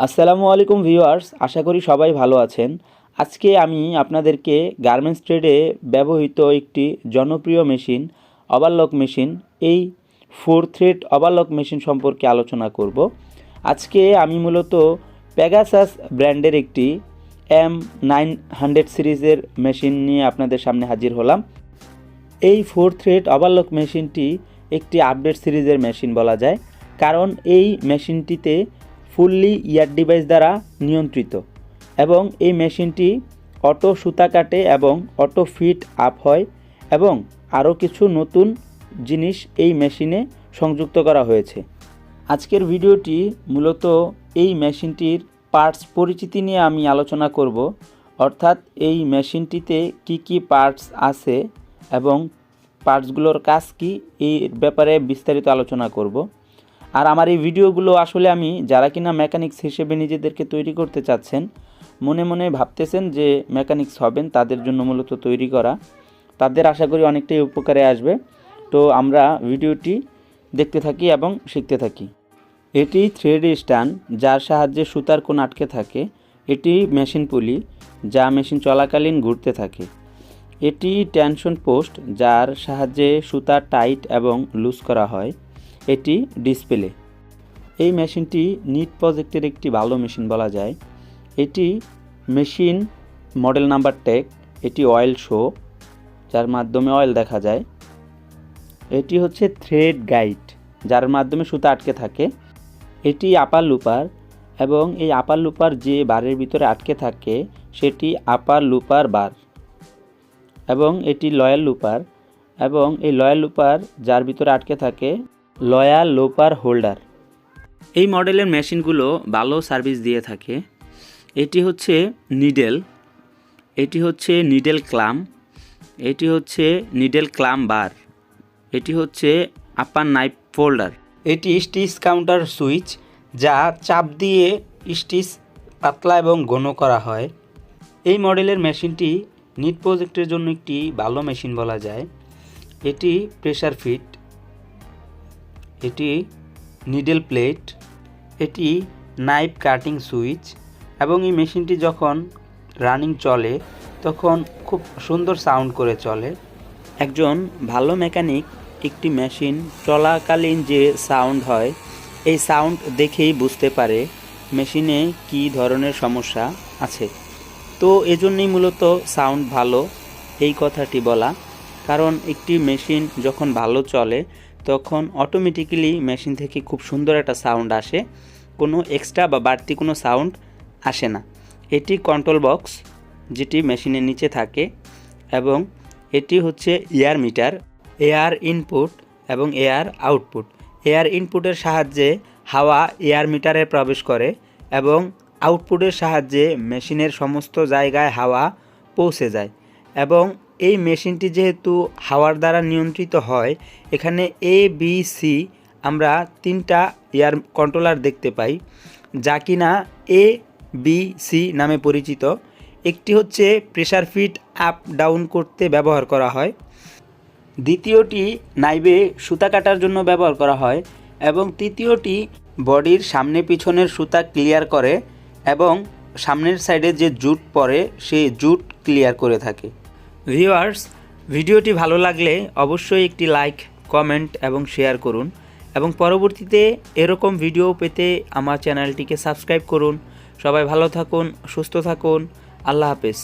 আসসালামু আলাইকুম ভিউয়ার্স, আশা করি সবাই ভালো আছেন। আজকে আমি আপনাদেরকে গার্মেন্টস ট্রেডে ব্যবহৃত একটি জনপ্রিয় মেশিন ওভারলক মেশিন, এই 4 থ্রেড ওভারলক মেশিন সম্পর্কে আলোচনা করব। আজকে আমি মূলত পেগাসাস ব্র্যান্ডের একটি M900 সিরিজের মেশিন নিয়ে আপনাদের সামনে হাজির হলাম। এই 4 থ্রেড ওভারলক মেশিনটি একটি আপডেট সিরিজের মেশিন বলা যায়, কারণ এই মেশিনটিতে ফুললি ইয়ার ডিভাইস দ্বারা নিয়ন্ত্রিত এবং এই মেশিনটি অটো সুতা কাটে এবং অটো ফিট আপ হয় এবং আরও কিছু নতুন জিনিস এই মেশিনে সংযুক্ত করা হয়েছে। আজকের ভিডিওটি মূলত এই মেশিনটির পার্টস পরিচিতি নিয়ে আমি আলোচনা করব, অর্থাৎ এই মেশিনটিতে কি কি পার্টস আছে এবং পার্টসগুলোর কাজ কী এই ব্যাপারে বিস্তারিত আলোচনা করব। আর আমার এই ভিডিওগুলো আসলে আমি যারা কিনা মেকানিক্স হিসেবে নিজেদেরকে তৈরি করতে চাচ্ছেন, মনে মনে ভাবতেছেন যে মেকানিক্স হবেন, তাদের জন্য মূলত তৈরি করা, তাদের আশা করি অনেকটাই উপকারে আসবে। তো আমরা ভিডিওটি দেখতে থাকি এবং শিখতে থাকি। এটি থ্রেড স্ট্যান্ড, যার সাহায্যে সুতার কোণ আটকে থাকে। এটি মেশিন পুলি, যা মেশিন চলাকালীন ঘুরতে থাকে। এটি টেনশন পোস্ট, যার সাহায্যে সুতা টাইট এবং লুজ করা হয়। এটি ডিসপ্লে। এই মেশিনটি নিট প্রজেক্টের একটি ভালো মেশিন বলা যায়। এটি মেশিন মডেল নাম্বার টেক। এটি অয়েল শো, যার মাধ্যমে অয়েল দেখা যায়। এটি হচ্ছে থ্রেড গাইড, যার মাধ্যমে সুতা আটকে থাকে। এটি আপার লুপার এবং এই আপার লুপার যে বারের ভিতরে আটকে থাকে সেটি আপার লুপার বার, এবং এটি লয়াল লুপার এবং এই লয়াল লুপার যার ভিতরে আটকে থাকে লয়াল লুপার হোল্ডার। এই মডেলের মেশিনগুলো ভালো সার্ভিস দিয়ে থাকে। এটি হচ্ছে নিডেল, এটি হচ্ছে নিডেল ক্লাম, এটি হচ্ছে নিডেল ক্লাম বার, এটি হচ্ছে আপার নাইফ ফোল্ডার। এটি স্টিচ কাউন্টার সুইচ, যা চাপ দিয়ে স্টিচ পাতলা এবং ঘন করা হয়। এই মডেলের মেশিনটি নিট প্রজেক্টের জন্য একটি ভালো মেশিন বলা যায়। এটি প্রেসার ফিট, এটি নিডেল প্লেট, এটি নাইফ কাটিং সুইচ, এবং এই মেশিনটি যখন রানিং চলে তখন খুব সুন্দর সাউন্ড করে চলে। একজন ভালো মেকানিক একটি মেশিন চলাকালীন যে সাউন্ড হয় এই সাউন্ড দেখেই বুঝতে পারে মেশিনে কী ধরনের সমস্যা আছে। তো এজন্যই মূলত সাউন্ড ভালো এই কথাটি বলা, কারণ একটি মেশিন যখন ভালো চলে তখন অটোমেটিক্যালি মেশিন থেকে খুব সুন্দর একটা সাউন্ড আসে, কোনো এক্সট্রা বা বাড়তি কোনো সাউন্ড আসে না। এটি কন্ট্রোল বক্স, যেটি মেশিনের নিচে থাকে, এবং এটি হচ্ছে এয়ার মিটার, এয়ার ইনপুট এবং এয়ার আউটপুট। এয়ার ইনপুটের সাহায্যে হাওয়া এয়ার মিটারে প্রবেশ করে এবং আউটপুটের সাহায্যে মেশিনের সমস্ত জায়গায় হাওয়া পৌঁছে যায়। এবং এই মেশিনটি যেহেতু হাওয়ার দ্বারা নিয়ন্ত্রিত হয়, এখানে ABC আমরা 3টা এয়ার কন্ট্রোলার দেখতে পাই, যা কিনা ABC নামে পরিচিত। একটি হচ্ছে প্রেসার ফিট আপ ডাউন করতে ব্যবহার করা হয়, দ্বিতীয়টি নাইভে সুতা কাটার জন্য ব্যবহার করা হয়, এবং তৃতীয়টি বডির সামনে পিছনের সুতা ক্লিয়ার করে এবং সামনের সাইডে যে জুট পড়ে সেই জুট ক্লিয়ার করে থাকে। ভিউয়ার্স, ভিডিওটি ভালো লাগলে অবশ্যই একটি লাইক, কমেন্ট এবং শেয়ার করুন, এবং পরবর্তীতে এরকম ভিডিও পেতে আমার চ্যানেলটিকে সাবস্ক্রাইব করুন। সবাই ভালো থাকুন, সুস্থ থাকুন। আল্লাহ হাফেজ।